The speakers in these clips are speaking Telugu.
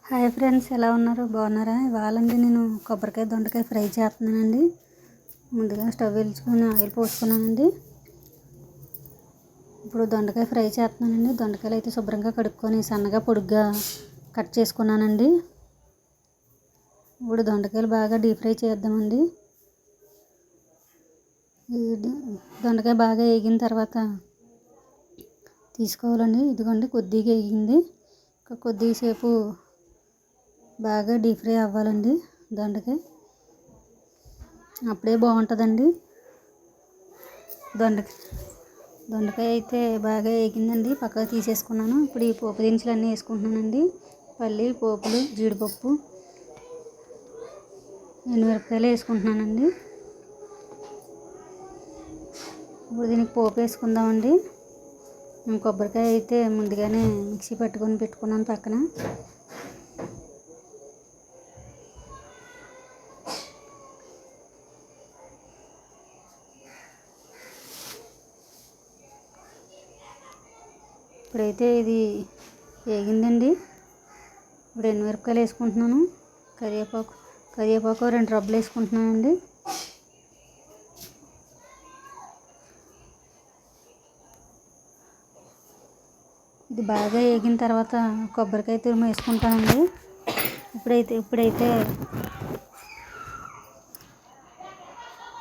హాయ్ ఫ్రెండ్స్, ఎలా ఉన్నారు? బాగున్నారా? ఇవాళండి నేను కొబ్బరికాయ దొండకాయ ఫ్రై చేస్తున్నానండి. ముందుగా స్టవ్ వెలిగించుకొని ఆయిల్ పోసుకున్నానండి. ఇప్పుడు దొండకాయ ఫ్రై చేస్తున్నానండి. దొండకాయలు అయితే శుభ్రంగా కడుక్కొని సన్నగా పొడుగ్గా కట్ చేసుకున్నానండి. ఇప్పుడు దొండకాయలు బాగా డీప్ ఫ్రై చేద్దామండి. ఈ దొండకాయ బాగా వేగిన తర్వాత తీసుకోవాలండి. ఇదిగోండి, కొద్దిగా వేగింది. కొద్దిసేపు బాగా డీప్ ఫ్రై అవ్వాలండి దొండకాయ, అప్పుడే బాగుంటుందండి. దొండకాయ అయితే బాగా వేగిందండి, పక్కకు తీసేసుకున్నాను. ఇప్పుడు ఈ పోపు దినుసులు అన్నీ వేసుకుంటున్నానండి. పల్లి, పోపులు, జీడిపప్పు, ఎండుమిరపకాయలు వేసుకుంటున్నానండి. ఇప్పుడు దీనికి పోపు వేసుకుందామండి. నేను కొబ్బరికాయ అయితే ముందుగానే మిక్సీ పెట్టుకున్నాను పక్కన. ఇప్పుడైతే ఇది వేగిందండి. ఇప్పుడు ఎండుమిరపకాయలు వేసుకుంటున్నాను. కరివేపాకు 2 రబ్బలు వేసుకుంటున్నానండి. ఇది బాగా వేగిన తర్వాత కొబ్బరికాయ తురుము వేసుకుంటానండి. ఇప్పుడైతే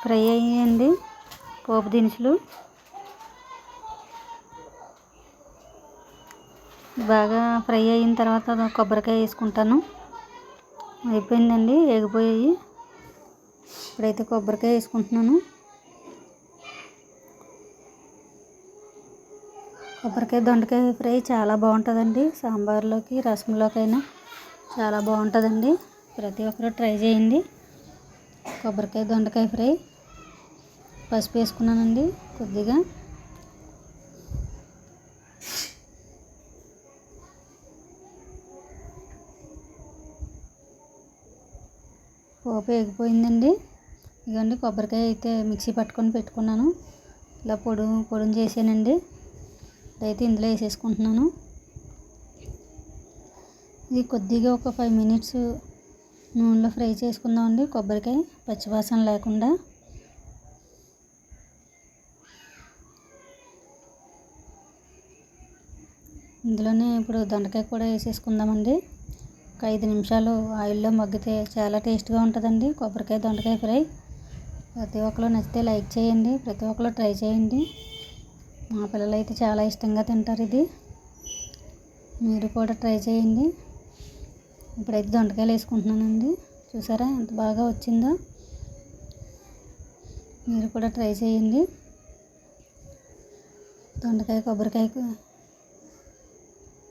ఫ్రై అయ్యాయండి పోపు దినుసులు. బాగా ఫ్రై అయిన తర్వాత కొబ్బరికాయ వేసుకుంటాను. అయిపోయిందండి, వేగిపోయాయి. ఇప్పుడైతే కొబ్బరికాయ వేసుకుంటున్నాను. కొబ్బరికాయ దొండకాయ ఫ్రై చాలా బాగుంటుందండి. సాంబార్లోకి, రసంలోకైనా చాలా బాగుంటుందండి. ప్రతి ఒక్కరు ట్రై చేయండి. కొబ్బరికాయ దొండకాయ ఫ్రై. పసుపు వేసుకున్నానండి కొద్దిగా. పోపు వేగిపోయిందండి. ఇదిగోండి, కొబ్బరికాయ అయితే మిక్సీ పెట్టుకున్నాను. ఇలా పొడుం చేసానండి. ఇదైతే ఇందులో వేసేసుకుంటున్నాను. ఇది కొద్దిగా ఒక 5 మినిట్స్ నూనెలో ఫ్రై చేసుకుందామండి, కొబ్బరికాయ పచ్చివాసన లేకుండా. ఇందులోనే ఇప్పుడు దొండకాయ కూడా వేసేసుకుందామండి. ఒక 5 నిమిషాలు ఆయిల్లో మగ్గితే చాలా టేస్ట్గా ఉంటుందండి కొబ్బరికాయ దొండకాయ ఫ్రై. ప్రతి ఒక్కరు నచ్చితే లైక్ చేయండి, ప్రతి ఒక్కరు ట్రై చేయండి. మా పిల్లలు అయితే చాలా ఇష్టంగా తింటారు ఇది. మీరు కూడా ట్రై చేయండి. ఇప్పుడైతే దొండకాయలు వేసుకుంటున్నానండి. చూసారా ఎంత బాగా వచ్చిందో? మీరు కూడా ట్రై చేయండి. దొండకాయ కొబ్బరికాయ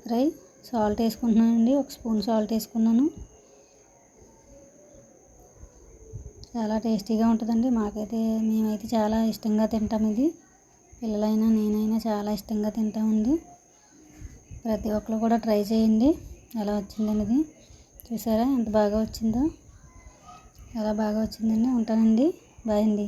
ఫ్రై. సాల్ట్ వేసుకుంటున్నానండి, 1 స్పూన్ సాల్ట్ వేసుకున్నాను. చాలా టేస్టీగా ఉంటుందండి. మేమైతే చాలా ఇష్టంగా తింటాం ఇది. పిల్లలైనా నేనైనా చాలా ఇష్టంగా తింటామండి. ప్రతి ఒక్కరు కూడా ట్రై చేయండి. ఎలా వచ్చిందనేది చూసారా ఎంత బాగా వచ్చిందో? చాలా బాగా వచ్చిందండి. ఉంటానండి. బాయ్ అండి.